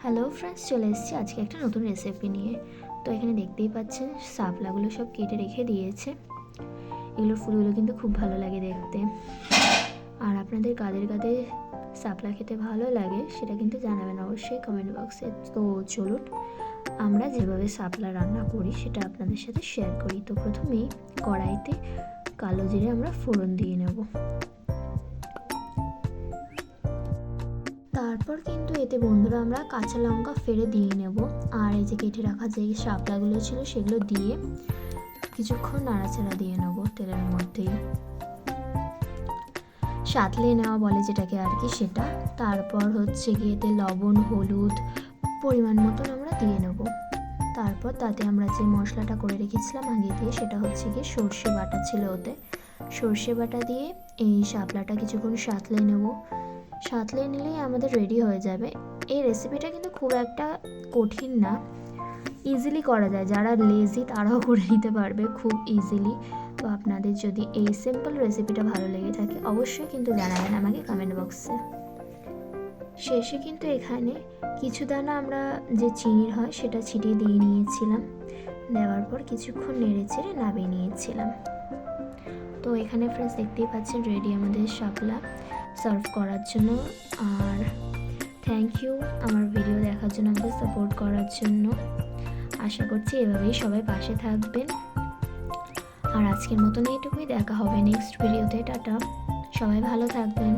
Hello friends, চলে এসেছি আজকে একটা নতুন রেসিপি নিয়ে। তো এখানে দেখতেই পাচ্ছেন শাপলাগুলো সব কেটে রেখে দিয়েছে। এগুলোর ফুলগুলো কিন্তু খুব ভালো লাগে দেখতে। আর আপনাদের কাদের কাদের শাপলা খেতে ভালো লাগে সেটা কিন্তু জানাবেন অবশ্যই কমেন্ট বক্সে। তো চলুন আমরা যেভাবে শাপলা রান্না করি সেটা আপনাদের সাথে শেয়ার করি। তো প্রথমেই কড়াইতে কালো জিরে আমরা ফোড়ন দিয়ে নেব। তারপর কিন্তু এতে বন্ধুরা আমরা কাঁচা লঙ্কা ফেলে দিয়ে নেব। আর এই যে কেটে রাখা যে শাপলাগুলো ছিল সেগুলো দিয়ে কিছুক্ষণ নাড়াচাড়া দিয়ে নেব তেলের মধ্যেই। সাঁতলে নেওয়া বলে যেটাকে আর কি, সেটা। তারপর হচ্ছে গিয়ে এতে লবণ হলুদ পরিমাণ মতন আমরা দিয়ে নেব। তারপর তাতে আমরা যে মশলাটা করে রেখেছিলাম আগে দিয়ে, সেটা হচ্ছে গিয়ে সর্ষে বাটা ছিল ওতে। সর্ষে বাটা দিয়ে এই শাপলাটা কিছুক্ষণ সাঁতলে নেব। সাঁতলে নিলেই আমাদের রেডি হয়ে যাবে। এই রেসিপিটা কিন্তু খুব একটা কঠিন না, ইজিলি করা যায়। যারা লেজি তারাও করে নিতে পারবে খুব ইজিলি। তো আপনাদের যদি এই সিম্পল রেসিপিটা ভালো লেগে থাকে অবশ্যই কিন্তু জানাবেন আমাকে কমেন্ট বক্সে। শেষে কিন্তু এখানে কিছু দানা আমরা যে চিনির হয় সেটা ছিটিয়ে দিয়ে নিয়েছিলাম। দেওয়ার পর কিছুক্ষণ নেড়ে চেড়ে নামিয়ে নিয়েছিলাম। তো এখানে ফ্রেন্ডস দেখতেই পাচ্ছেন রেডি আমাদের শাপলা সার্ভ করার জন্য। আর থ্যাংক ইউ আমার ভিডিও দেখার জন্য, আমাকে সাপোর্ট করার জন্য। আশা করছি এভাবেই সবাই পাশে থাকবেন। আর আজকের মতন এইটুকুই, দেখা হবে নেক্সট ভিডিওতে। টাটা, সবাই ভালো থাকবেন।